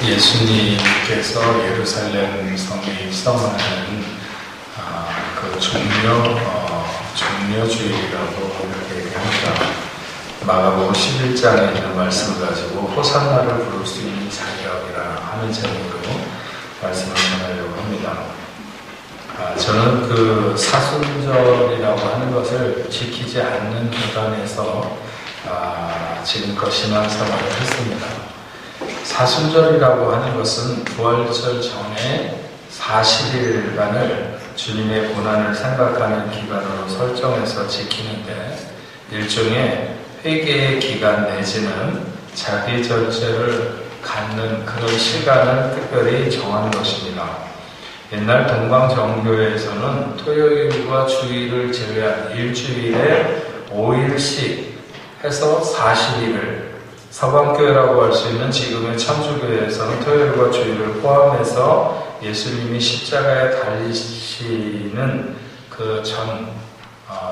예수님께서 예루살렘 성에 입성하는 그 종료주일이라고 이렇게 얘기합니다. 마가복음 11장에 있는 말씀을 가지고 호산나를 부를 수 있는 자격이라 하는 제목으로 말씀을 전하려고 합니다. 저는 그 사순절이라고 하는 것을 지키지 않는 기간에서 지금껏 신앙생활을 했습니다. 사순절이라고 하는 것은 부활절 전에 40일간을 주님의 고난을 생각하는 기간으로 설정해서 지키는데 일종의 회개의 기간 내지는 자기 절제를 갖는 그런 시간을 특별히 정하는 것입니다. 옛날 동방정교회에서는 토요일과 주일을 제외한 일주일에 5일씩 해서 40일을, 서방교회라고 할 수 있는 지금의 천주교회에서는 토요일과 주일을 포함해서 예수님이 십자가에 달리시는 그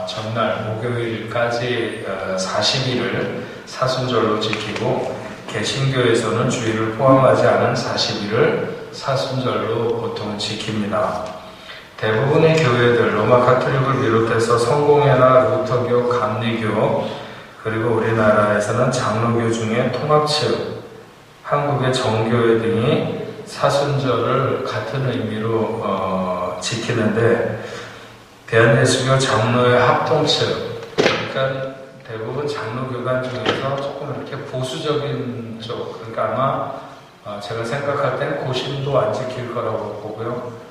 전날 목요일까지 40일을 사순절로 지키고, 개신교에서는 주일을 포함하지 않은 40일을 사순절로 보통 지킵니다. 대부분의 교회들, 로마 가톨릭을 비롯해서 성공회나 루터교, 감리교, 그리고 우리나라에서는 장로교 중에 통합측, 한국의 정교회 등이 사순절을 같은 의미로 지키는데, 대한예수교 장로회 합동측, 그러니까 대부분 장로교단 중에서 조금 이렇게 보수적인 쪽, 그러니까 아마 제가 생각할 땐 고심도 안 지킬 거라고 보고요.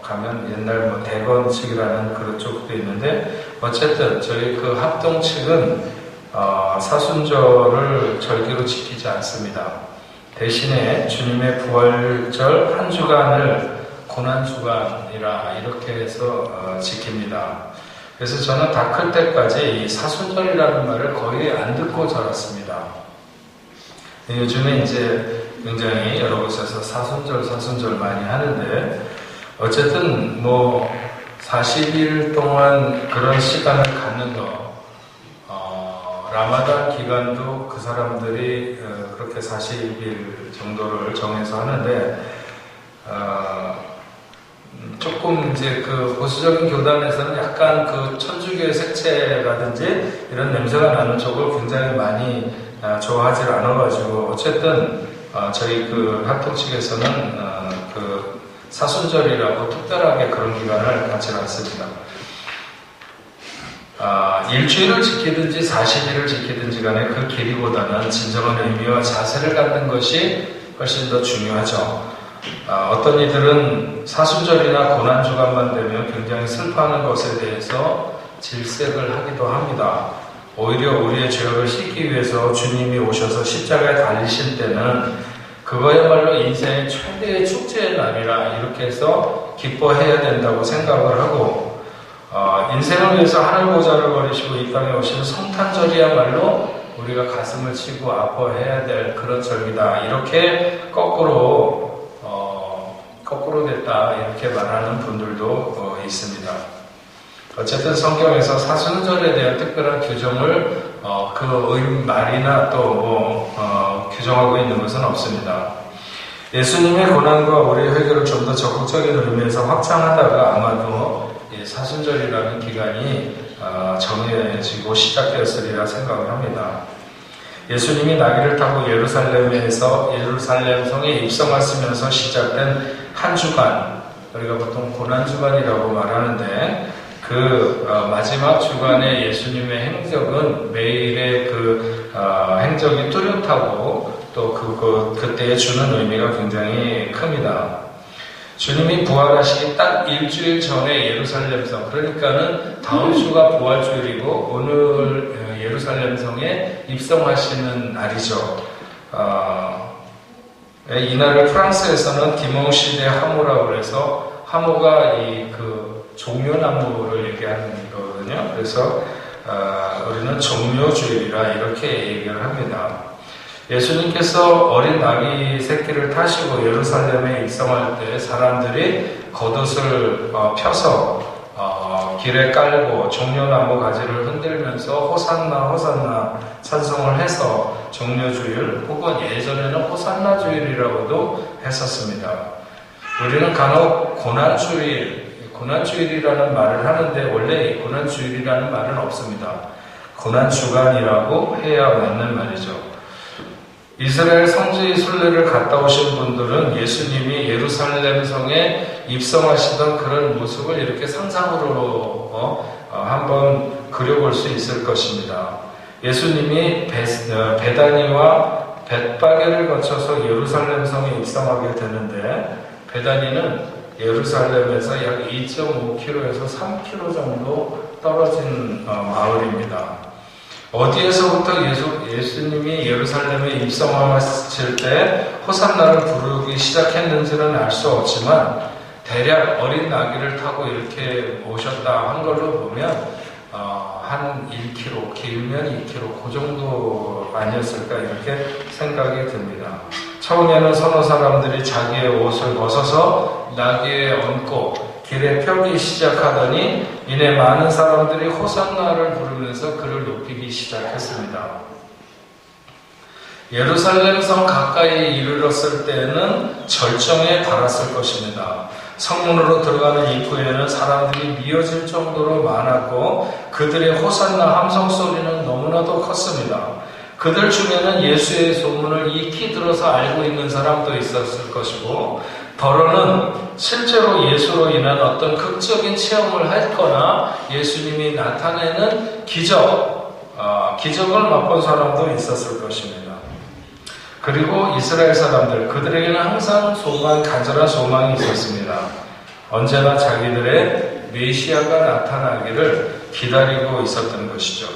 가면 옛날 대건 측이라는 그런 쪽도 있는데, 어쨌든 저희 그 합동 측은 사순절을 절기로 지키지 않습니다. 대신에 주님의 부활절 한 주간을 고난주간이라 이렇게 해서 지킵니다. 그래서 저는 다 클 때까지 이 사순절이라는 말을 거의 안 듣고 자랐습니다. 요즘에 이제 굉장히 여러 곳에서 사순절 많이 하는데, 어쨌든 40일 동안 그런 시간을 갖는 거, 라마단 기간도 그 사람들이 그렇게 40일 정도를 정해서 하는데, 조금 이제 그 보수적인 교단에서는 약간 그 천주교의 색채라든지 이런 냄새가 나는 쪽을 굉장히 많이 좋아하지 않아가지고, 어쨌든 저희 그 합동 측에서는 그 사순절이라고 특별하게 그런 기간을 갖지 않습니다. 일주일을 지키든지 40일을 지키든지 간에 그 길이보다는 진정한 의미와 자세를 갖는 것이 훨씬 더 중요하죠. 어떤 이들은 사순절이나 고난주간만 되면 굉장히 슬퍼하는 것에 대해서 질색을 하기도 합니다. 오히려 우리의 죄악을 씻기 위해서 주님이 오셔서 십자가에 달리실 때는 그거야말로 인생의 최대의 축제의 날이라 이렇게 해서 기뻐해야 된다고 생각을 하고, 인생을 위해서 하늘보좌를 버리시고 이 땅에 오시는 성탄절이야말로 우리가 가슴을 치고 아파해야 될 그런 절기다, 이렇게 거꾸로 됐다 이렇게 말하는 분들도 있습니다. 어쨌든 성경에서 사순절에 대한 특별한 규정을 그 말이나 또 규정하고 있는 것은 없습니다. 예수님의 고난과 우리의 회개를 좀 더 적극적인 의미에서 확장하다가 아마도 사순절이라는 기간이 정해지고 시작되었으리라 생각을 합니다. 예수님이 나귀를 타고 예루살렘 성에 입성하시면서 시작된 한 주간, 우리가 보통 고난주간이라고 말하는데, 그 마지막 주간의 예수님의 행적은 매일의 그 행적이 뚜렷하고 또 그때에 주는 의미가 굉장히 큽니다. 주님이 부활하시기 딱 일주일 전에 예루살렘 성, 그러니까는 다음 주가 부활주일이고 오늘 예루살렘 성에 입성하시는 날이죠. 이날을 프랑스에서는 디몽시 데 하모라고 해서, 하모가 그 종묘나무를 얘기하는 거거든요. 그래서 우리는 종묘주일이라 이렇게 얘기를 합니다. 예수님께서 어린 나귀 새끼를 타시고 예루살렘에 입성할 때 사람들이 겉옷을 펴서 길에 깔고 종려나무 가지를 흔들면서 호산나 호산나 찬송을 해서 종려주일 혹은 예전에는 호산나 주일이라고도 했었습니다. 우리는 간혹 고난주일이라는 말을 하는데 원래 고난주일이라는 말은 없습니다. 고난주간이라고 해야 맞는 말이죠. 이스라엘 성지 순례를 갔다 오신 분들은 예수님이 예루살렘 성에 입성하시던 그런 모습을 이렇게 상상으로 한번 그려볼 수 있을 것입니다. 예수님이 베다니와 벳바게를 거쳐서 예루살렘 성에 입성하게 되는데, 베다니는 예루살렘에서 약 2.5km에서 3km 정도 떨어진 마을입니다. 어디에서부터 예수님이 예루살렘에 입성하실 때 호산나를 부르기 시작했는지는 알 수 없지만 대략 어린 나귀를 타고 이렇게 오셨다 한 걸로 보면 한 1km, 길면 2km 그 정도 아니었을까 이렇게 생각이 듭니다. 처음에는 서너 사람들이 자기의 옷을 벗어서 나귀에 얹고 길에 펴기 시작하더니 이내 많은 사람들이 호산나를 부르면서 그를 높이기 시작했습니다. 예루살렘 성 가까이 이르렀을 때에는 절정에 달았을 것입니다. 성문으로 들어가는 입구에는 사람들이 미어질 정도로 많았고 그들의 호산나 함성 소리는 너무나도 컸습니다. 그들 중에는 예수의 소문을 익히 들어서 알고 있는 사람도 있었을 것이고, 더러는 실제로 예수로 인한 어떤 극적인 체험을 했거나 예수님이 나타내는 기적을 맛본 사람도 있었을 것입니다. 그리고 이스라엘 사람들, 그들에게는 항상 간절한 소망이 있었습니다. 언제나 자기들의 메시아가 나타나기를 기다리고 있었던 것이죠.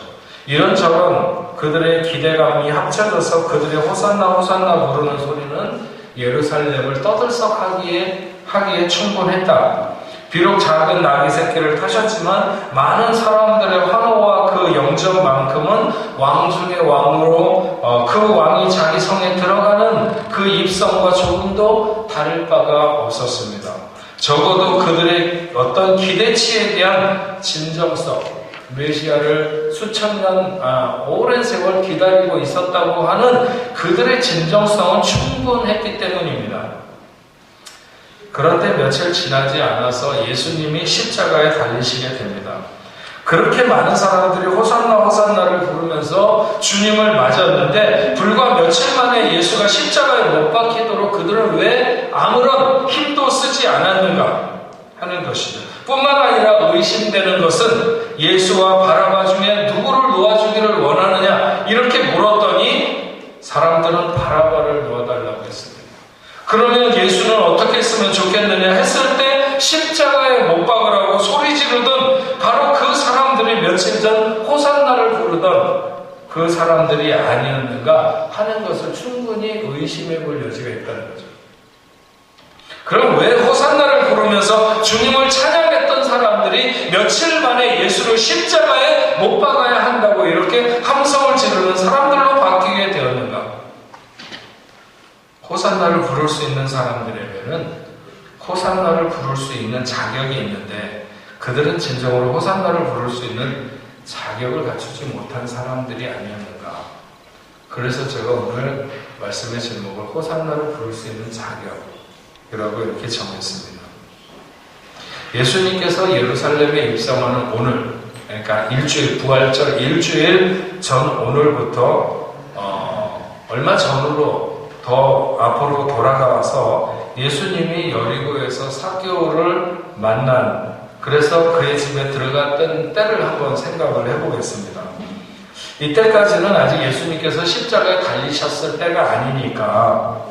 이런저런 그들의 기대감이 합쳐져서 그들의 호산나 호산나 부르는 소리는 예루살렘을 떠들썩하기에 충분했다. 비록 작은 나귀 새끼를 타셨지만 많은 사람들의 환호와 그 영접만큼은 왕 중의 왕으로 그 왕이 자기 성에 들어가는 그 입성과 조금도 다를 바가 없었습니다. 적어도 그들의 어떤 기대치에 대한 진정성, 메시아를 수천 년 오랜 세월 기다리고 있었다고 하는 그들의 진정성은 충분했기 때문입니다. 그런데 며칠 지나지 않아서 예수님이 십자가에 달리시게 됩니다. 그렇게 많은 사람들이 호산나 호산나를 부르면서 주님을 맞았는데 불과 며칠 만에 예수가 십자가에 못 박히도록 그들은 왜 아무런 힘도 쓰지 않았는가 하는 것이죠. 뿐만 아니라 의심되는 것은 예수와 바라바 중에 누구를 놓아주기를 원하느냐 이렇게 물었더니 사람들은 바라바를 놓아달라고 했습니다. 그러면 예수는 어떻게 했으면 좋겠느냐 했을 때 십자가에 못 박으라고 소리 지르던 바로 그 사람들이 며칠 전 호산나를 부르던 그 사람들이 아니었는가 하는 것을 충분히 의심해 볼 여지가 있다는 거죠. 그럼 왜 호산나를 부르면서 주님을 찬양했던 사람들이 며칠 만에 예수를 십자가에 못 박아야 한다고 이렇게 함성을 지르는 사람들로 바뀌게 되었는가? 호산나를 부를 수 있는 사람들에게는 호산나를 부를 수 있는 자격이 있는데 그들은 진정으로 호산나를 부를 수 있는 자격을 갖추지 못한 사람들이 아니었는가? 그래서 제가 오늘 말씀의 제목을 호산나를 부를 수 있는 자격이라고 이렇게 정했습니다. 예수님께서 예루살렘에 입성하는 오늘, 그러니까 부활절 일주일 전 오늘부터 얼마 전으로 더 앞으로 돌아가서 예수님이 여리고에서 삭개오를 만난, 그래서 그의 집에 들어갔던 때를 한번 생각을 해보겠습니다. 이때까지는 아직 예수님께서 십자가에 달리셨을 때가 아니니까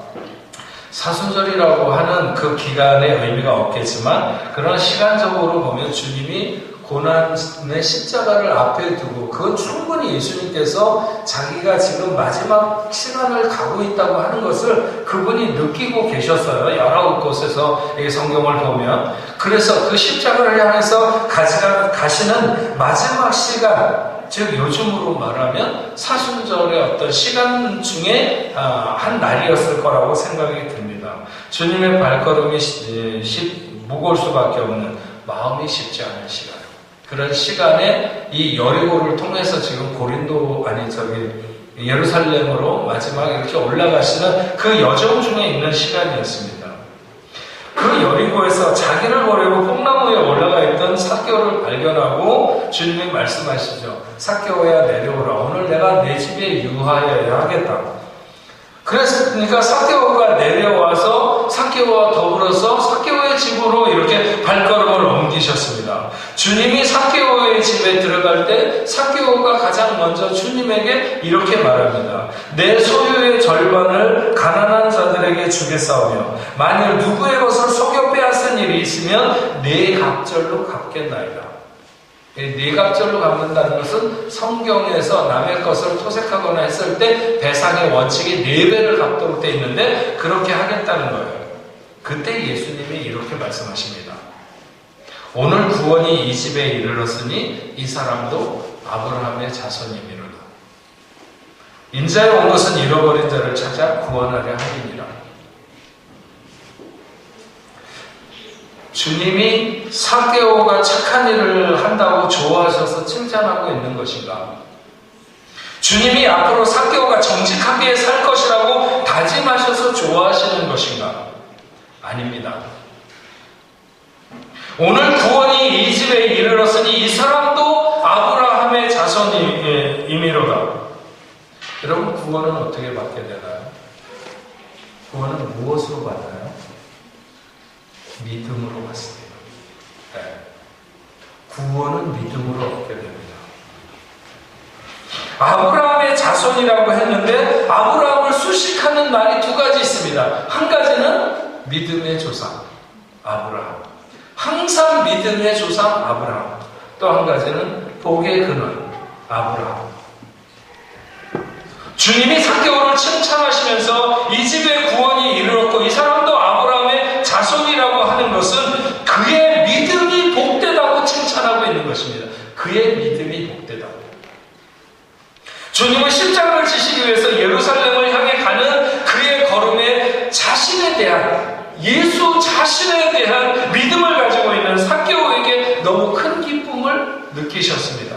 사순절이라고 하는 그 기간의 의미가 없겠지만, 그런 시간적으로 보면 주님이 고난의 십자가를 앞에 두고 그건 충분히 예수님께서 자기가 지금 마지막 시간을 가고 있다고 하는 것을 그분이 느끼고 계셨어요. 여러 곳에서 이 성경을 보면. 그래서 그 십자가를 향해서 가시는 마지막 시간, 즉 요즘으로 말하면 사순절의 어떤 시간 중에 한 날이었을 거라고 생각이 듭니다. 주님의 발걸음이 무거울 수밖에 없는, 마음이 쉽지 않은 시간. 그런 시간에 이 여리고를 통해서 지금 예루살렘으로 마지막에 이렇게 올라가시는 그 여정 중에 있는 시간이었습니다. 그 여리고에서 자기를 버리고 뽕나무에 올라가 있던 삭개오를 발견하고 주님이 말씀하시죠. 삭개오야 내려오라. 오늘 내가 내 집에 유하여야 하겠다. 그러니까 삭개오가 내려와서 삭개오와 더불어서 삭개오의 집으로 이렇게 발걸음을 옮기셨습니다. 주님이 삭개오의 집에 들어갈 때 삭개오가 가장 먼저 주님에게 이렇게 말합니다. 내 소유의 절반을 가난한 자들에게 주겠사오며 만일 누구의 것을 속여 빼앗은 일이 있으면 네 갑절로 갚겠나이다. 네 갑절로 갚는다는 것은 성경에서 남의 것을 토색하거나 했을 때 배상의 원칙이 4배를 갚도록 되어 있는데 그렇게 하겠다는 거예요. 그때 예수님이 이렇게 말씀하십니다. 오늘 구원이 이 집에 이르렀으니 이 사람도 아브라함의 자손이미로다. 인자에 온 것은 잃어버린 자를 찾아 구원하려 함이니라. 주님이 삭개오가 착한 일을 한다고 좋아하셔서 칭찬하고 있는 것인가? 주님이 앞으로 삭개오가 정직하게 살 것이라고 다짐하셔서 좋아하시는 것인가? 아닙니다. 오늘 구원이 이 집에 이르렀으니 이 사람도 아브라함의 자손이미로다. 여러분, 구원은 어떻게 받게 되나요? 구원은 무엇으로 받나요? 믿음으로 받습니다. 네. 구원은 믿음으로 얻게 됩니다. 아브라함의 자손이라고 했는데 아브라함을 수식하는 말이 2가지 있습니다. 한 가지는 믿음의 조상 아브라함, 항상 믿음의 조상 아브라함. 또 한 가지는 복의 근원 아브라함. 주님이 삭개오를 칭찬하시면서 이 집에 구원이 이르렀고 이 사람도 아브라함의 자손이라고 하는 것은 그의 믿음이 복되다고 칭찬하고 있는 것입니다. 그의 믿음이 복되다. 주님은 십자가를 지시기 위해서 예루살렘을 향해 가는 그의 걸음에 자신에 대한, 예수 자신에 대한 믿음을 가지고 있는 삭개오에게 너무 큰 기쁨을 느끼셨습니다.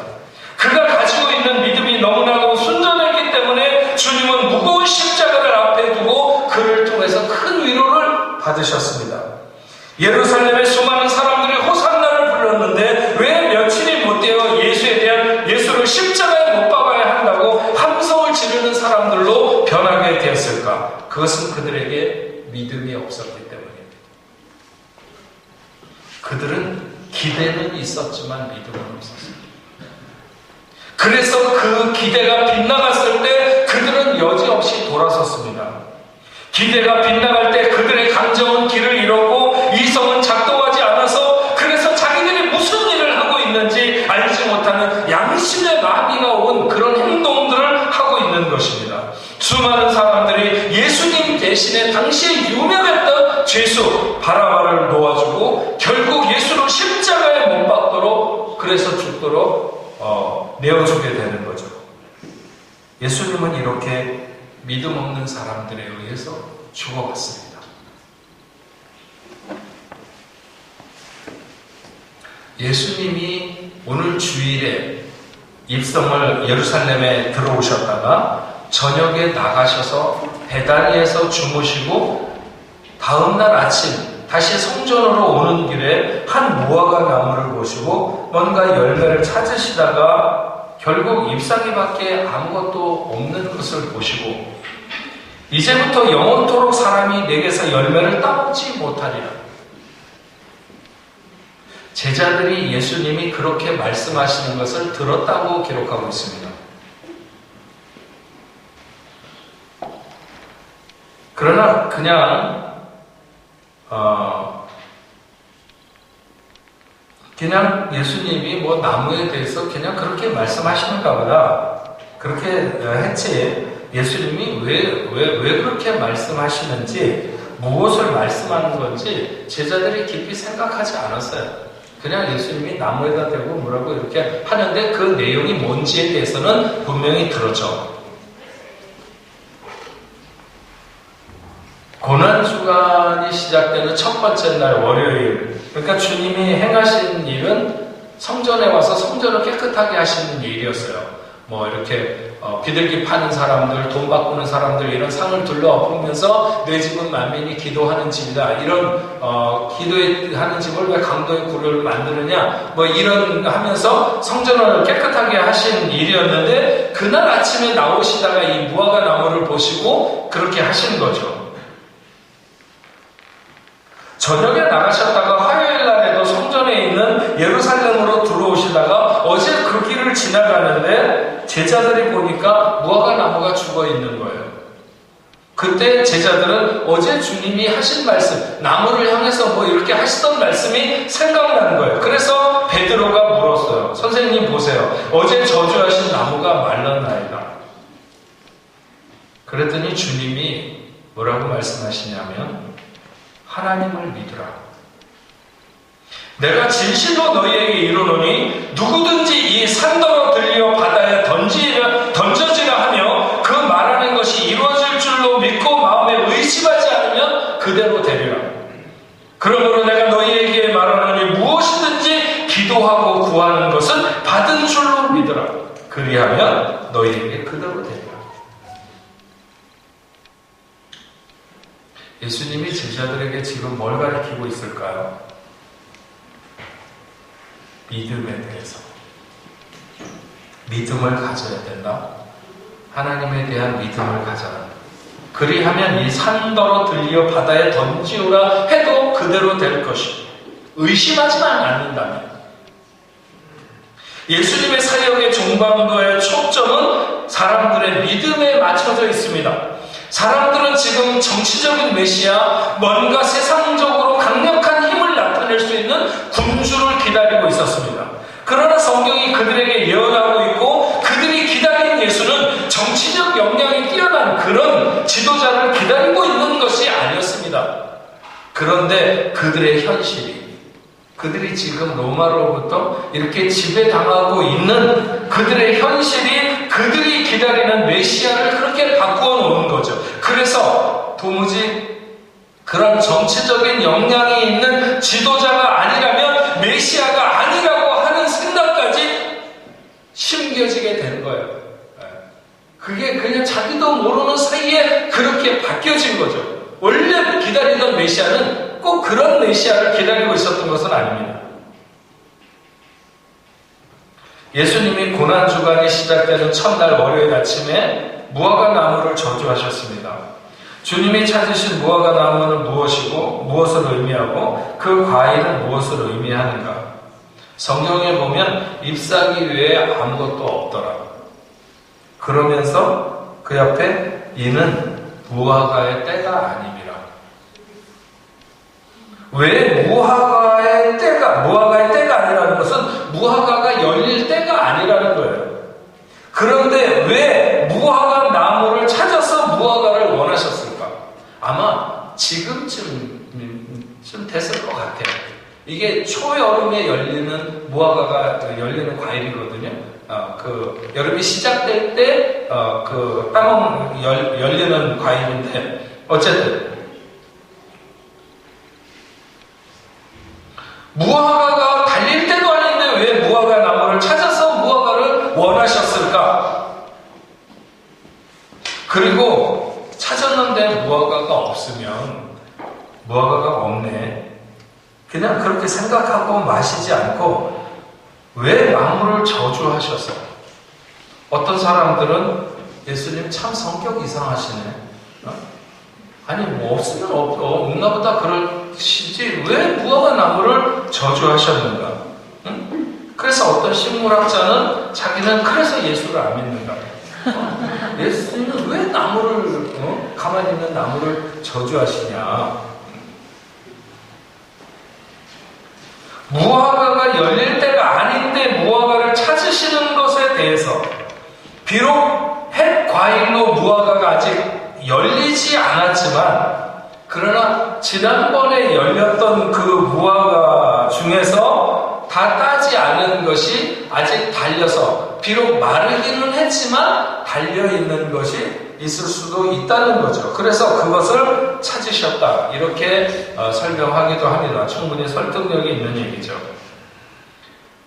그가 가지고 있는 믿음이 너무나도 순전했기 때문에 주님은 무거운 십자가를 앞에 두고 그를 통해서 큰 위로를 받으셨습니다. 예루살렘의 수많은 사람들이 호산나를 불렀는데 왜 며칠이 못 되어 예수를 십자가에 못 박아야 한다고 함성을 지르는 사람들로 변하게 되었을까? 그것은 그들에게 믿음이 없었기 때문입니다. 그들은 기대는 있었지만 믿음은 없었습니다. 그래서 그 기대가 빗나갔을 때 그들은 여지없이 돌아섰습니다. 기대가 빗나갈 때 그들의 감정은 길을 잃었고 이성은 작동하지 않아서 그래서 자기들이 무슨 일을 하고 있는지 알지 못하는 양심의 마비가 온 그런 행동들을 하고 있는 것입니다. 수많은 사람들이 예수님 대신에 당시에 유명했던 죄수 바라바를 놓아주고 결국 예수를 십자가에 못 박도록, 그래서 죽도록 내어주게 되는 거죠. 예수님은 이렇게 믿음 없는 사람들에 의해서 죽어갔습니다. 예수님이 오늘 주일에 입성을 예루살렘에 들어오셨다가 저녁에 나가셔서 베다니에서 주무시고 다음날 아침 다시 성전으로 오는 길에 한 무화과 나무를 보시고 뭔가 열매를 찾으시다가 결국 잎사귀밖에 아무것도 없는 것을 보시고 이제부터 영원토록 사람이 내게서 열매를 따먹지 못하리라. 제자들이 예수님이 그렇게 말씀하시는 것을 들었다고 기록하고 있습니다. 그러나 그냥 예수님이 뭐 나무에 대해서 그냥 그렇게 말씀하시는가 보다 그렇게 했지, 예수님이 왜 그렇게 말씀하시는지, 무엇을 말씀하는 건지 제자들이 깊이 생각하지 않았어요. 그냥 예수님이 나무에다 대고 뭐라고 이렇게 하는데 그 내용이 뭔지에 대해서는 분명히 들었죠. 고난주간이 시작되는 첫 번째 날 월요일, 그러니까 주님이 행하신 일은 성전에 와서 성전을 깨끗하게 하시는 일이었어요. 뭐 이렇게 비둘기 파는 사람들, 돈 바꾸는 사람들 이런 상을 둘러엎으면서 내 집은 만민이 기도하는 집이다. 이런 기도하는 집을 왜 강도의 굴을 만드느냐. 뭐 이런 하면서 성전을 깨끗하게 하신 일이었는데 그날 아침에 나오시다가 이 무화과 나무를 보시고 그렇게 하신 거죠. 저녁에 나가셨다가 화요일 날에도 성전에 있는 예루살렘으로 들어오시다가 어제 그 길을 지나가는데 제자들이 보니까 무화과 나무가 죽어 있는 거예요. 그때 제자들은 어제 주님이 하신 말씀, 나무를 향해서 뭐 이렇게 하시던 말씀이 생각나는 거예요. 그래서 베드로가 물었어요. 선생님 보세요. 어제 저주하신 나무가 말랐나이다. 그랬더니 주님이 뭐라고 말씀하시냐면 하나님을 믿으라. 내가 진실로 너희에게 이르노니 누구든지 이 산더러 들려 바다에 던져지라 하며 그 말하는 것이 이루어질 줄로 믿고 마음에 의심하지 않으면 그대로 되리라. 그러므로 내가 너희에게 말하노니 무엇이든지 기도하고 구하는 것은 받은 줄로 믿으라. 그리하면 너희에게 그대로 되리라. 예수님이 제자들에게 지금 뭘 가르치고 있을까요? 믿음에 대해서. 믿음을 가져야 된다. 하나님에 대한 믿음을 가져라. 그리하면 이 산더러 들려 바다에 던지오라 해도 그대로 될 것이고 의심하지만 않는다면. 예수님의 사역의 중반부의 초점은 사람들의 믿음에 맞춰져 있습니다. 사람들은 지금 정치적인 메시아, 뭔가 세상적으로 강력한 힘을 나타낼 수 있는 군주를 기다리고 있었습니다. 그러나 성경이 그들에게 예언하고 있고 그들이 기다린 예수는 정치적 역량이 뛰어난 그런 지도자를 기다리고 있는 것이 아니었습니다. 그런데 그들의 현실이, 그들이 지금 로마로부터 이렇게 지배당하고 있는 그들의 현실이 그들이 기다리는 메시아를 그렇게 바꾸어 놓은 거죠. 그래서 도무지 그런 정치적인 역량이 있는 지도자가 아니라면 메시아가 아니라고 하는 생각까지 심겨지게 된 거예요. 그게 그냥 자기도 모르는 사이에 그렇게 바뀌어진 거죠. 원래 기다리던 메시아는 꼭 그런 메시아를 기다리고 있었던 것은 아닙니다. 예수님이 고난주간이 시작되는 첫날 월요일 아침에 무화과 나무를 저주하셨습니다. 주님이 찾으신 무화과 나무는 무엇이고 무엇을 의미하고 그 과일은 무엇을 의미하는가? 성경에 보면 잎사귀 외에 아무것도 없더라. 그러면서 그 옆에 이는 무화과의 때가 아님이라. 왜 무화과의 때가 아니라는 것은 무화과가 열릴 때가 아니라는 거예요. 그런데 왜 무화과 나무를 찾아서 무화과를 원하셨을까? 아마 지금쯤 됐을 것 같아요. 이게 초여름에 열리는 무화과가 열리는 과일이거든요. 그 여름이 시작될 때 따먹 열리는 과일인데 어쨌든 무화과가 달릴 때도 아닌데 왜 무화과 나무를 찾아서 무화과를 원하셨을까? 그리고 찾았는데 무화과가 없으면 무화과가 없네. 그냥 그렇게 생각하고 마시지 않고 왜 나무를 저주하셔서? 어떤 사람들은 예수님 참 성격 이상하시네. 아니 뭐 없으면 없나 보다 그러시지 왜 무화과 나무를 저주하셨는가? 응? 그래서 어떤 식물학자는 자기는 그래서 예수를 안 믿는다. 예수님은 왜 나무를 가만히 있는 나무를 저주하시냐? 무화과가 열릴 때가 아닌데 무화과를 찾으시는 것에 대해서 비록 햇 과일로 무화과가 아직 열리지 않았지만 그러나 지난번에 열렸던 그 무화과 중에서 다 따지 않은 것이 아직 달려서 비록 마르기는 했지만 달려있는 것이 있을 수도 있다는 거죠. 그래서 그것을 찾으셨다. 이렇게 설명하기도 합니다. 충분히 설득력이 있는 얘기죠.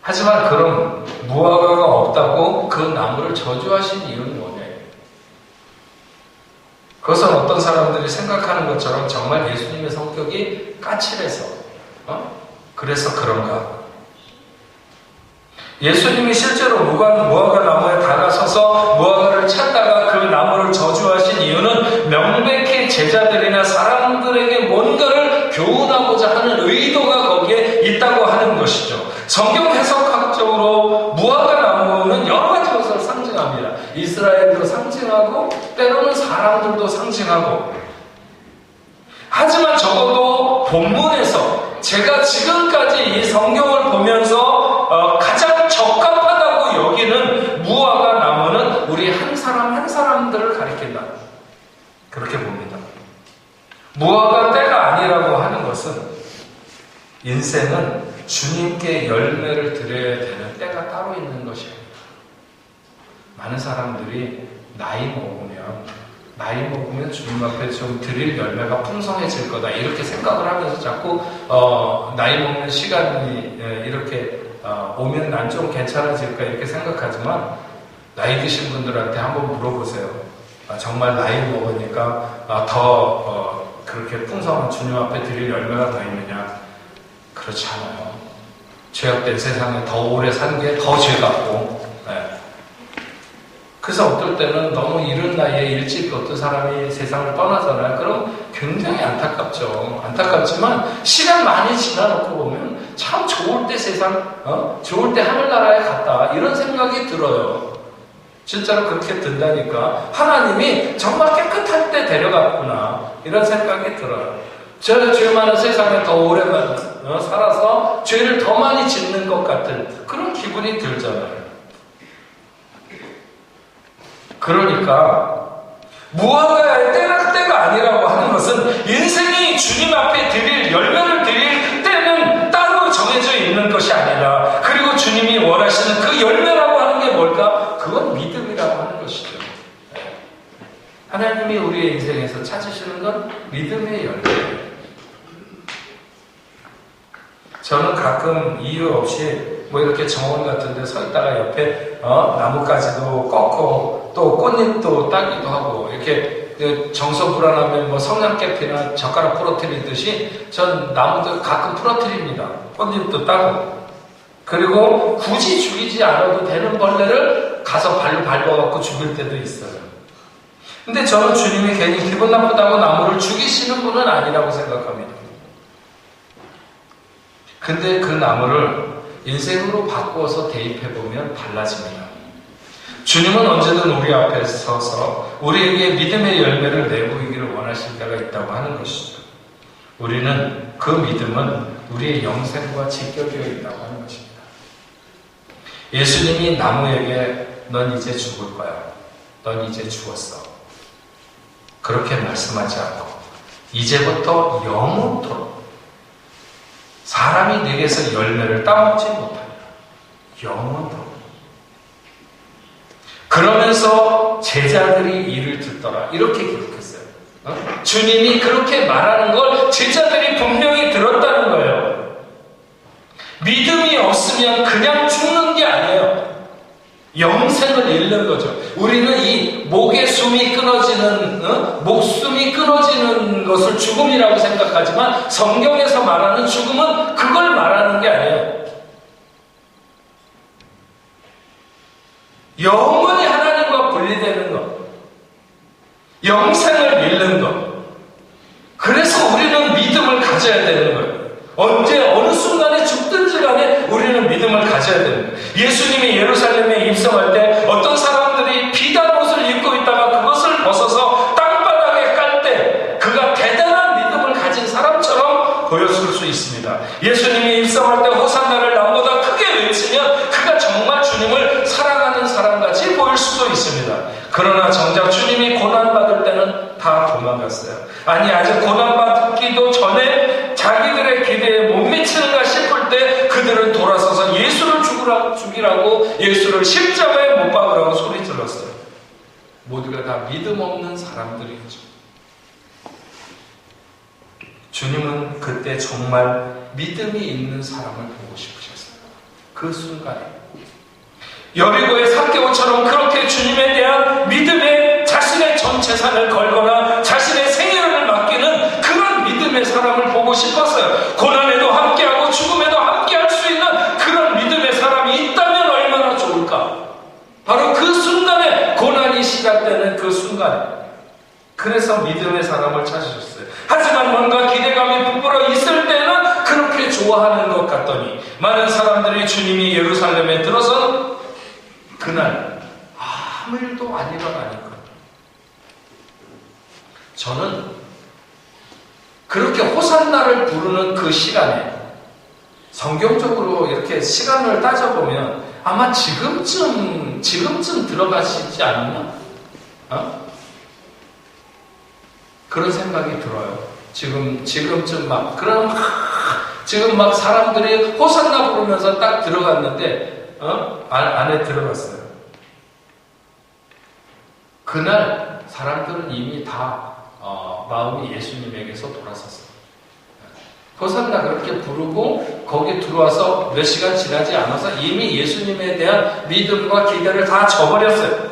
하지만 그런 무화과가 없다고 그 나무를 저주하신 이유는 뭐냐? 그것은 어떤 사람들이 생각하는 것처럼 정말 예수님의 성격이 까칠해서 그래서 그런가? 예수님이 실제로 무화과 나무에 다가서서 무화과를 찾다가 그 나무를 저주하신 이유는 명백히 제자들이나 사람들에게 뭔가를 교훈하고자 하는 의도가 거기에 있다고 하는 것이죠. 성경 해석학적으로 무화과 나무는 여러 가지 것을 상징합니다. 이스라엘도 상징하고 때로는 사람들도 상징하고, 하지만 적어도 본문에서 제가 지금까지 이 성경을 보면서 가장 적합하다고 여기는 무화과 나무는 우리 한 사람 한 사람들을 가리킨다, 그렇게 봅니다. 무화과 때가 아니라고 하는 것은 인생은 주님께 열매를 드려야 되는 때가 따로 있는 것이 아닙니다. 많은 사람들이 나이 먹으면 주님 앞에 좀 드릴 열매가 풍성해질 거다, 이렇게 생각을 하면서 자꾸 나이 먹는 시간이 이렇게 오면 난 좀 괜찮아질까 이렇게 생각하지만, 나이 드신 분들한테 한번 물어보세요. 정말 나이 먹으니까 더 그렇게 풍성한 주님 앞에 드릴 열매가 더 있느냐? 그렇지 않아요. 죄악된 세상에 더 오래 사는 게 더 죄 같고, 그래서 어떨 때는 너무 이른 나이에 일찍 어떤 사람이 세상을 떠나잖아요. 그럼 굉장히 안타깝죠. 안타깝지만 시간 많이 지나놓고 보면 참 좋을 때 세상, 좋을 때 하늘나라에 갔다, 이런 생각이 들어요. 진짜로 그렇게 든다니까. 하나님이 정말 깨끗할 때 데려갔구나, 이런 생각이 들어요. 저 죄 많은 세상에 더 오래만 살아서 죄를 더 많이 짓는 것 같은 그런 기분이 들잖아요. 그러니까 무화과의 때가 아니라고 하는 것은 인생이 주님 앞에 드릴 열매를 드릴 때는 따로 정해져 있는 것이 아니라, 그리고 주님이 원하시는 그 열매라고 하는 게 뭘까? 그건 믿음이라고 하는 것이죠. 하나님이 우리의 인생에서 찾으시는 건 믿음의 열매예요. 저는 가끔 이유 없이 이렇게 정원 같은 데 서 있다가 옆에 나뭇가지도 꺾고 또 꽃잎도 따기도 하고, 이렇게 정서 불안하면 성냥개피나 젓가락 부러뜨리듯이 전 나무도 가끔 부러뜨립니다. 꽃잎도 따고. 그리고 굳이 죽이지 않아도 되는 벌레를 가서 발로 밟아갖고 죽일 때도 있어요. 근데 저는 주님이 괜히 기분 나쁘다고 나무를 죽이시는 분은 아니라고 생각합니다. 근데 그 나무를 인생으로 바꾸어서 대입해보면 달라집니다. 주님은 언제든 우리 앞에 서서 우리에게 믿음의 열매를 내보이기를 원하실 때가 있다고 하는 것이죠. 우리는 그 믿음은 우리의 영생과 직결되어 있다고 하는 것입니다. 예수님이 나무에게 넌 이제 죽을 거야, 넌 이제 죽었어, 그렇게 말씀하지 않고 이제부터 영원토록 사람이 내게서 열매를 따먹지 못하리라, 영원토록. 그러면서 제자들이 이를 듣더라, 이렇게 기록했어요. 주님이 그렇게 말하는 걸 제자들이 분명히 들었다는 거예요. 믿음이 없으면 그냥 죽는 게 아니에요. 영생을 잃는 거죠. 우리는 이 목의 숨이 끊어지는, 목숨이 끊어지는 것을 죽음이라고 생각하지만 성경에서 말하는 죽음은 그걸 말하는 게 아니에요. 영원히 하나님과 분리되는 것, 영생을 잃는 것. 그래서 우리는 믿음을 가져야 되는 거예요. 언제 어느 순간에 죽든지 간에 우리는 믿음을 가져야 되는 거예요. 예수님이 예루살렘에 입성할 때 어떤 사람들이 비단 옷을 입고 있다가 그것을 벗어서 땅바닥에 깔 때 그가 대단한 믿음을 가진 사람처럼 보였을 수 있습니다. 예수님이 입성할 때 호산나를 남보다 크게 외치면 그가 정말 주님을 사랑하는 사람같이 보일 수도 있습니다. 그러나 정작 주님이 고난받을 때는 다 도망갔어요. 아니, 아직 고난받기도 전에 자기들의 기대에 못 미치는가 싶을 때 그들은 돌아서서 예수를 죽이라고 예수를 십자가에 못 박으라고 소리 질렀어요. 모두가 다 믿음 없는 사람들이었죠. 주님은 그때 정말 믿음이 있는 사람을 보고 싶으셨어요. 그 그 순간에 여리고의 삭개오처럼 그렇게 주님에 대한 믿음에 자신의 전 재산을 걸거나 자신의 생애를 맡기는 그런 믿음의 사람을 보고 싶었어요. 고난에도 함께하고 죽음에도 함께할 수 있는 그런 믿음의 사람이 있다면 얼마나 좋을까. 바로 그 순간에, 고난이 시작되는 그 순간에. 그래서 믿음의 사람을 찾으셨어요. 하지만 뭔가 기대감이 부풀어 있을 때는 그렇게 좋아하는 것 같더니 많은 사람들이 주님이 예루살렘에 들어선 그날 아무 일도 안 일어나니까 저는 그렇게 호산나를 부르는 그 시간에 성경적으로 이렇게 시간을 따져보면 아마 지금쯤 들어가시지 않나? 그런 생각이 들어요. 지금쯤 지금 막 사람들이 호산나 부르면서 딱 들어갔는데 안에 들어갔어요. 그날 사람들은 이미 다 마음이 예수님에게서 돌아섰어요. 호산나 그렇게 부르고 거기 들어와서 몇 시간 지나지 않아서 이미 예수님에 대한 믿음과 기대를 다 저버렸어요.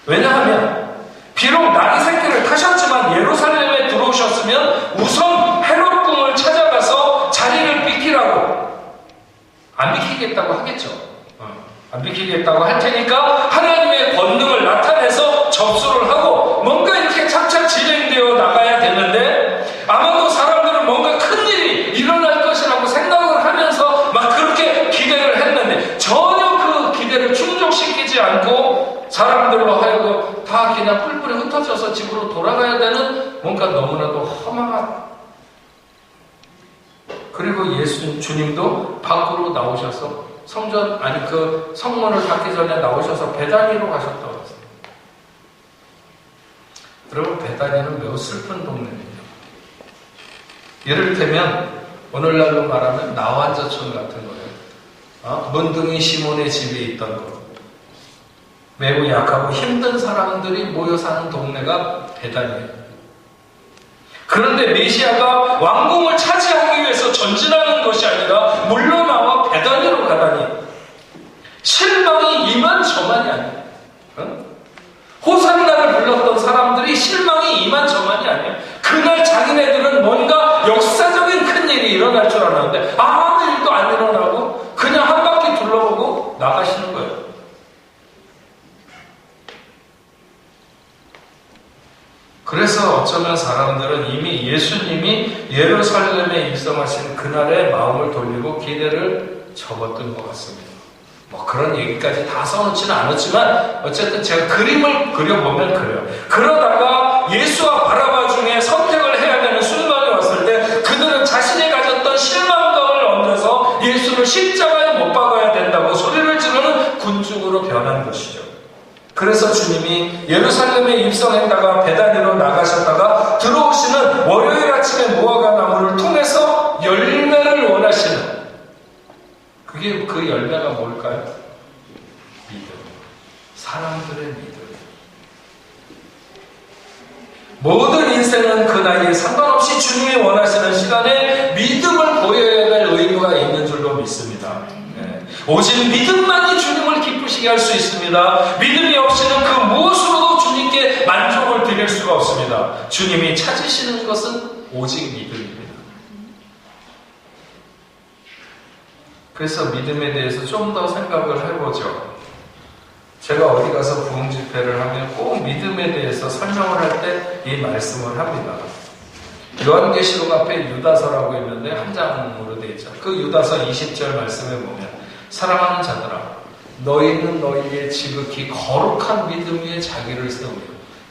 왜냐하면 비록 나귀 새끼를 타셨지만 예루살렘에 들어오셨으면 우선 헤롯 궁을 찾아가서 자리를 비키라고, 안 비키겠다고 하겠죠. 안 비키겠다고 할 테니까 하나님의 권능을 나타내서 접수를 하고 뭔가 이렇게 착착 진행되어 나가야 되는데 아마도 사람들은 뭔가 큰일이 일어날 것이라고 생각을 하면서 막 그렇게 기대를 했는데 전혀 그 기대를 충족시키지 않고 사람들로 하여금 다 그냥 뿔뿔이 흩어져서 집으로 돌아가야 되는 뭔가 너무나도 허망한. 그리고 주님도 밖으로 나오셔서 그 성문을 닫기 전에 나오셔서 베다니로 가셨다고 했어요. 여러분, 베다니는 매우 슬픈 동네입니다. 이를테면 오늘날로 말하면 나환자촌 같은 거예요. 문둥이 시몬의 집에 있던 거. 매우 약하고 힘든 사람들이 모여 사는 동네가 베다니예요. 그런데 메시아가 왕궁을 차지하기 위해서 전진하는 것이 아니라 물러나와 베다니로 가다니 실망이 이만저만이 아니에요. 호산나를 불렀던 사람들이 실망이 이만저만이 아니에요. 그날 자기네들은 뭔가 역사적인 큰일이 일어날 줄 알았는데 아무 일도 안 일어나고 그냥 한 바퀴 둘러보고 나가시는 거예요. 그래서 어쩌면 사람들은 이미 예수님이 예루살렘에 입성하신 그날의 마음을 돌리고 기대를 접었던 것 같습니다. 뭐 그런 얘기까지 다 써놓지는 않았지만 어쨌든 제가 그림을 그려보면 그래요. 그러다가 예수와 바라바 중에 선택을 해야 되는 순간이 왔을 때 그들은 자신이 가졌던 실망감을 얹어서 예수를 십자가에 못 박아야 된다고 소리를 지르는 군중으로 변한 것이죠. 그래서 주님이 예루살렘에 입성했다가 베다니로 나가셨다가 들어오시는 월요일 아침에 무화과 나무를 통해서 열매를 원하시는, 그게 그 열매가 뭘까요? 믿음. 사람들의 믿음. 모든 인생은 그 나이에 상관없이 주님이 원하시는 시간에 믿음을 보여야 될 의무가 있는 줄로 믿습니다. 오직 믿음만이 주님을 기쁘시게 할 수 있습니다. 믿음이 없이는 그 무엇으로도 주님께 만족을 드릴 수가 없습니다. 주님이 찾으시는 것은 오직 믿음입니다. 그래서 믿음에 대해서 좀 더 생각을 해보죠. 제가 어디 가서 부흥 집회를 하면 꼭 믿음에 대해서 설명을 할 때 이 말씀을 합니다. 요한계시록 앞에 유다서라고 있는데 한 장으로 되어 있죠. 그 유다서 20절 말씀에 보면 사랑하는 자들아, 너희는 너희의 지극히 거룩한 믿음 위에 자기를 세우며,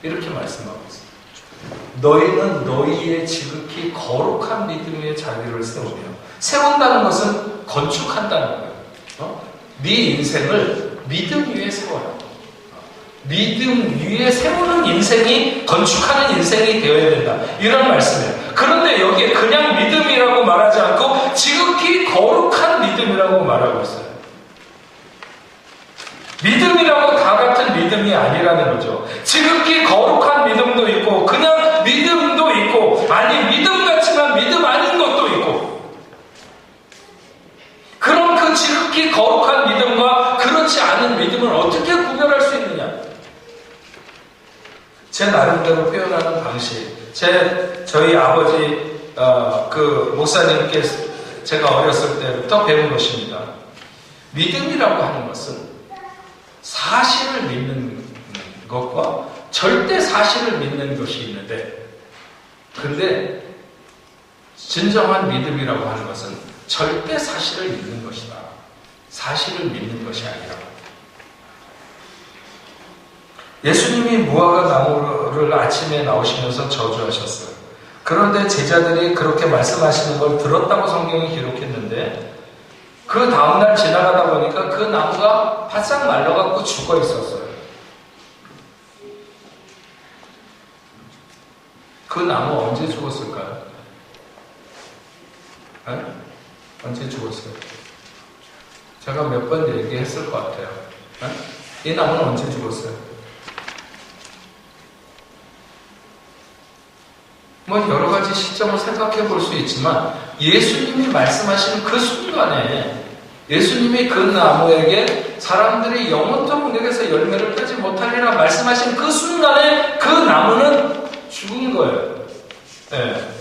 이렇게 말씀하고 있습니다. 너희는 너희의 지극히 거룩한 믿음 위에 자기를 세우며, 세운다는 것은 건축한다는 거예요. 네 인생을 믿음 위에 세워요. 믿음 위에 세우는 인생이, 건축하는 인생이 되어야 된다, 이런 말씀이에요. 그런데 여기에 그냥 믿음이라고 말하지 않고 지극히 거룩한 믿음이라고 말하고 있어요. 믿음이라고 다 같은 믿음이 아니라는 거죠. 지극히 거룩한 믿음도 있고 그냥 믿음도 있고, 아니 믿음 같지만 믿음 아닌 것도 있고, 그럼 그 지극히 나름대로 표현하는 방식. 저희 아버지, 그 목사님께 제가 어렸을 때부터 배운 것입니다. 믿음이라고 하는 것은 사실을 믿는 것과 절대 사실을 믿는 것이 있는데, 근데 진정한 믿음이라고 하는 것은 절대 사실을 믿는 것이다. 사실을 믿는 것이 아니라. 예수님이 무화과 나무를 아침에 나오시면서 저주하셨어요. 그런데 제자들이 그렇게 말씀하시는 걸 들었다고 성경이 기록했는데, 그 다음날 지나가다 보니까 그 나무가 바싹 말라갖고 죽어 있었어요. 그 나무 언제 죽었을까요? 네? 언제 죽었어요? 제가 몇 번 얘기했을 것 같아요. 네? 이 나무는 언제 죽었어요? 뭐 여러 가지 시점을 생각해 볼 수 있지만, 예수님이 말씀하시는 그 순간에 예수님이 그 나무에게 사람들이 영원토록 내게서 열매를 펴지 못하리라 말씀하신 그 순간에 그 나무는 죽은 거예요. 네.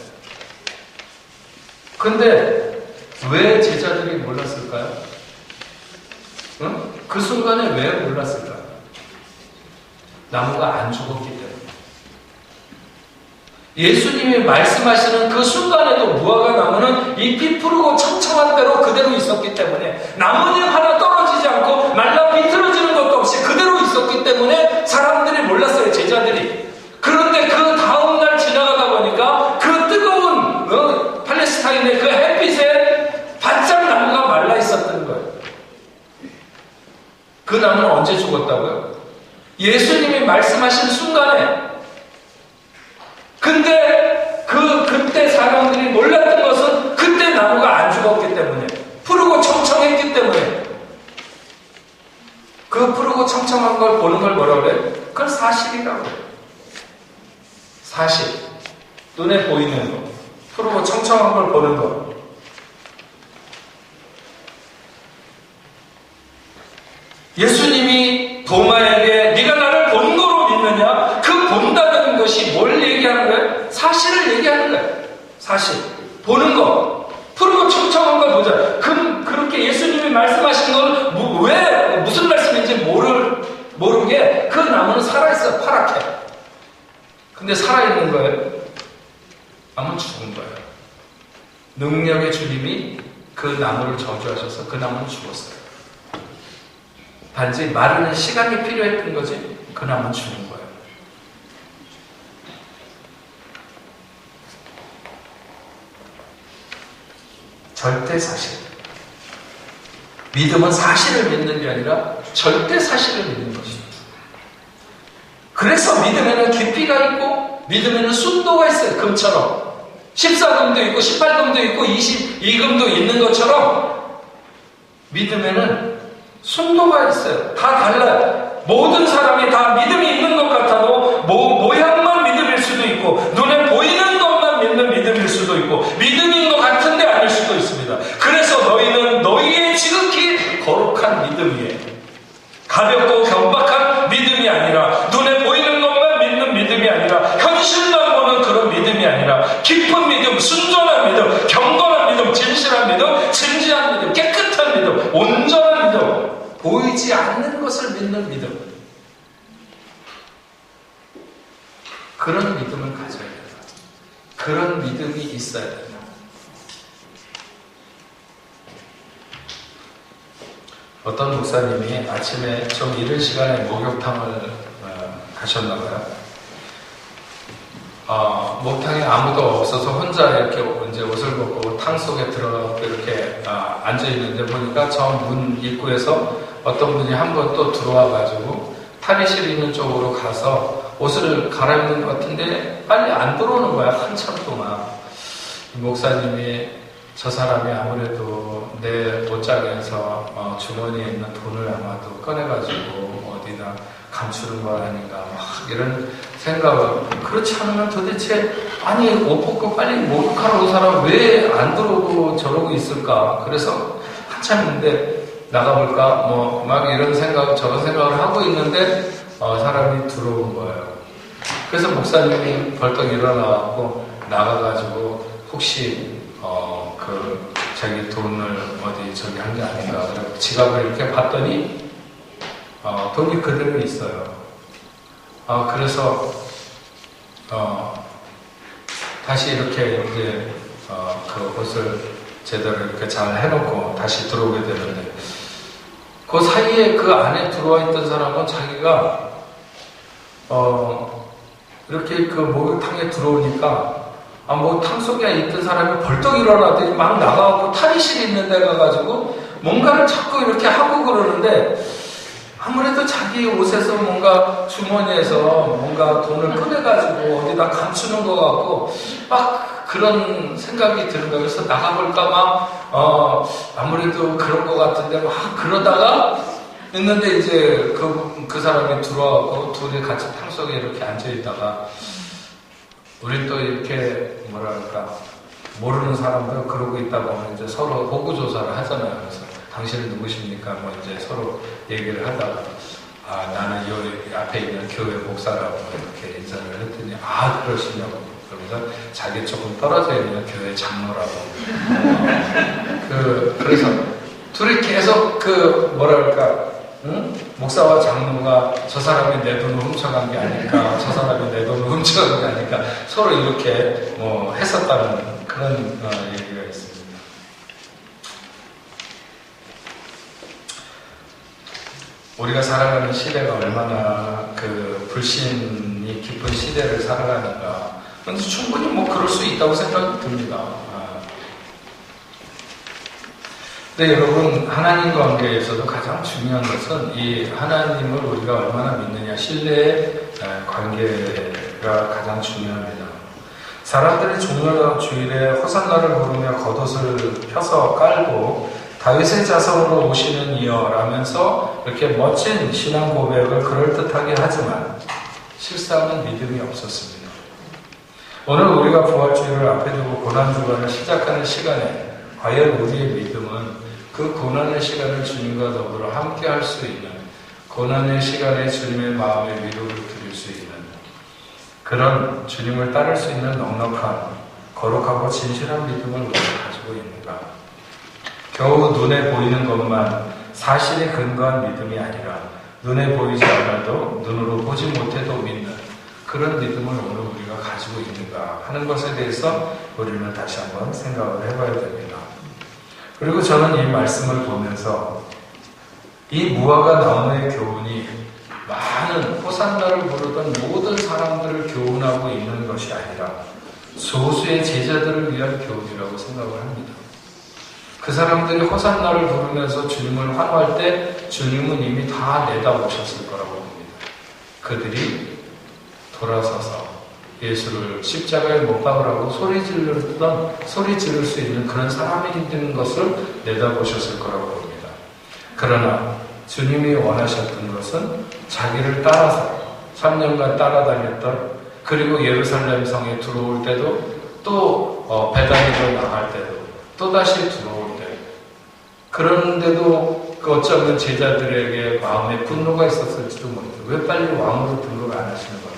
근데 왜 제자들이 몰랐을까요? 응? 그 순간에 왜 몰랐을까요? 나무가 안 죽었기 때문에. 예수님이 말씀하시는 그 순간에도 무화과 나무는 잎이 푸르고 청청한 대로 그대로 있었기 때문에, 나뭇잎 하나 떨어지지 않고 말라 비틀어지는 것도 없이 그대로 있었기 때문에 사람들이 몰랐어요, 제자들이. 그런데 그 다음날 지나가다 보니까 그 뜨거운 팔레스타인의 그 햇빛에 바짝 나무가 말라 있었던 거예요. 그 나무는 언제 죽었다고요? 예수님이 말씀하신 순간에. 근데 그때 사람들이 몰랐던 것은 그때 나무가 안 죽었기 때문에, 푸르고 청청했기 때문에. 그 푸르고 청청한 걸 보는 걸 뭐라 그래? 그걸 사실이라고 해요. 사실. 눈에 보이는 거. 푸르고 청청한 걸 보는 거. 예수님이 도마에게 네가 나를 본 거로 믿느냐? 그 본다는 것이 뭘 얘기하는 거예요? 사실을 얘기하는 거예요. 사실. 보는 거. 푸르고 청청한 걸 보자. 그렇게 예수님이 말씀하신 건 왜 무슨 말씀인지 모르게 그 나무는 살아있어요. 파랗게. 근데 살아있는 거예요? 나무는 죽은 거예요. 능력의 주님이 그 나무를 저주하셔서 그 나무는 죽었어요. 단지 마르는 시간이 필요했던 거지, 그 나무는 죽은 거예요. 절대 사실. 믿음은 사실을 믿는 게 아니라 절대 사실을 믿는 것입니다. 그래서 믿음에는 깊이가 있고 믿음에는 순도가 있어요. 금처럼 14금도 있고 18금도 있고 22금도 있는 것처럼 믿음에는 순도가 있어요. 다 달라요. 모든 사람이 다 믿음이 있는 것 같아도 모양만 믿음일 수도 있고, 눈에 보이는 것만 믿는 믿음일 수도 있고, 믿음인 것 같은데 아닐 수도 있습니다. 그래서 너희는 너희의 지극히 거룩한 믿음이에요. 가볍고 경박한 믿음이 아니라, 눈에 보이는 것만 믿는 믿음이 아니라, 현실만 보는 그런 믿음이 아니라, 깊은 믿음, 순전한 믿음, 경건한 믿음, 진실한 믿음, 진지한 믿음, 깨끗한 믿음, 온전한 믿음, 보이지 않는 것을 믿는 믿음. 그런 믿음을 가져야 된다. 그런 믿음이 있어야 된다. 어떤 목사님이 아침에 좀 이른 시간에 목욕탕을 가셨나봐요. 목탕에 아무도 없어서 혼자 이렇게 이제 옷을 벗고 탕 속에 들어가고 이렇게 앉아있는데, 보니까 저 문 입구에서 어떤 분이 한 번 또 들어와가지고 탈의실 있는 쪽으로 가서 옷을 갈아입는 것 같은데 빨리 안 들어오는 거야, 한참 동안. 이 목사님이 저 사람이 아무래도 내 옷장에서 주머니에 있는 돈을 아마도 꺼내가지고 어디다 감추는 거 아닌가, 막 이런 생각을. 그렇지 않으면 도대체, 아니 옷 벗고 빨리 목욕하러 온 사람 왜 안 들어오고 저러고 있을까. 그래서 한참 있는데 나가볼까 막 이런 생각 저런 생각을 하고 있는데 사람이 들어온 거예요. 그래서 목사님이 벌떡 일어나고 나가가지고 혹시 자기 돈을 어디 저기 한 게 아닌가. 그래서 지갑을 이렇게 봤더니 돈이 그대로 있어요. 그래서 다시 이렇게 이제 그 옷을 제대로 이렇게 잘 해놓고 다시 들어오게 되는데, 그 사이에 그 안에 들어와 있던 사람은 자기가 이렇게 그 목욕탕에 들어오니까 목욕탕 속에 있던 사람이 벌떡 일어나더니 막 나가고 탈의실 있는 데 가가지고 뭔가를 자꾸 이렇게 하고 그러는데, 아무래도 자기 옷에서 뭔가 주머니에서 뭔가 돈을 꺼내가지고 어디다 감추는 것 같고 막 그런 생각이 드는 거예요. 그래서 나가볼까 막 아무래도 그런 것 같은데 막 그러다가 있는데 이제 그 사람이 들어와서 둘이 같이 탕 속에 이렇게 앉아있다가, 우리 또 이렇게 뭐랄까 모르는 사람들 그러고 있다 보면 이제 서로 호구조사를 하잖아요. 그래서 당신은 누구십니까? 뭐 이제 서로 얘기를 하다가 나는 이 앞에 있는 교회 목사라고 이렇게 인사를 했더니 그러시냐고. 그러면서 자기 조금 떨어져 있는 교회 장로라고. 그래서 둘이 계속 뭐랄까 목사와 장로가 저 사람이 내 돈을 훔쳐간 게 아닐까, 저 사람이 내 돈을 훔쳐간 게 아닐까, 서로 이렇게 했었다는 그런 얘기가 있습니다. 우리가 살아가는 시대가 얼마나 그 불신이 깊은 시대를 살아가는가. 근데 충분히 그럴 수 있다고 생각이 듭니다. 근데 여러분, 하나님 관계에서도 가장 중요한 것은 이 하나님을 우리가 얼마나 믿느냐, 신뢰의 관계가 가장 중요합니다. 사람들이 주일에 호산나를 부르며 겉옷을 펴서 깔고 다윗의 자손으로 오시는 이여라면서 이렇게 멋진 신앙 고백을 그럴듯하게 하지만 실상은 믿음이 없었습니다. 오늘 우리가 부활주일을 앞에 두고 고난주간을 시작하는 시간에 과연 우리의 믿음은 그 고난의 시간을 주님과 더불어 함께 할 수 있는, 고난의 시간에 주님의 마음에 위로를 드릴 수 있는 그런 주님을 따를 수 있는 넉넉한 거룩하고 진실한 믿음을 우리가 가지고 있는가? 겨우 눈에 보이는 것만 사실에 근거한 믿음이 아니라 눈에 보이지 않아도 눈으로 보지 못해도 믿는 그런 믿음을 오늘 우리가 가지고 있는가 하는 것에 대해서 우리는 다시 한번 생각을 해봐야 됩니다. 그리고 저는 이 말씀을 보면서 이 무화과 나무의 교훈이 많은 호산나를 부르던 모든 사람들을 교훈하고 있는 것이 아니라 소수의 제자들을 위한 교훈이라고 생각을 합니다. 그 사람들이 호산나를 부르면서 주님을 환호할 때 주님은 이미 다 내다보셨을 거라고 봅니다. 그들이 돌아서서 예수를 십자가에 못 박으라고 소리 지를 수 있는 그런 사람이 있는 것을 내다보셨을 거라고 봅니다. 그러나 주님이 원하셨던 것은 자기를 따라서 3년간 따라다녔던, 그리고 예루살렘 성에 들어올 때도 또 베다니로 나갈 때도 또다시 들어올 때, 그런데도 어쩌면 제자들에게 마음에 분노가 있었을지도 모르겠어요. 왜 빨리 왕으로 등극 안 하시는 걸까?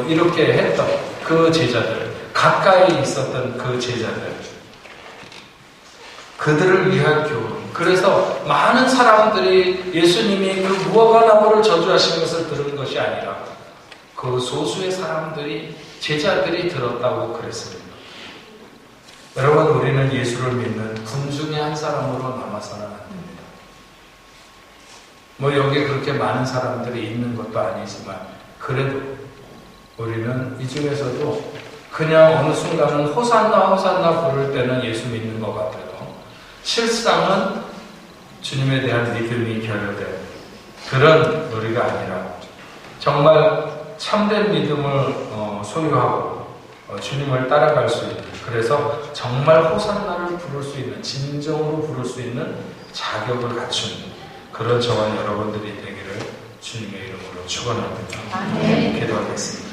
이렇게 했던 그 제자들, 가까이 있었던 그 제자들, 그들을 위한 교훈. 그래서 많은 사람들이 예수님이 그 무화과 나무를 저주하신 것을 들은 것이 아니라 그 소수의 사람들이, 제자들이 들었다고 그랬습니다. 여러분, 우리는 예수를 믿는 군 중에 한 사람으로 남아서는 안 됩니다. 여기에 그렇게 많은 사람들이 있는 것도 아니지만 그래도 우리는 이 중에서도 그냥 어느 순간은 호산나 부를 때는 예수 믿는 것 같아도 실상은 주님에 대한 믿음이 결여된 그런 우리가 아니라 정말 참된 믿음을 소유하고 주님을 따라갈 수 있는, 그래서 정말 호산나를 부를 수 있는, 진정으로 부를 수 있는 자격을 갖춘 그런 저와 여러분들이 되기를 주님의 이름으로 축원합니다. 기도하겠습니다.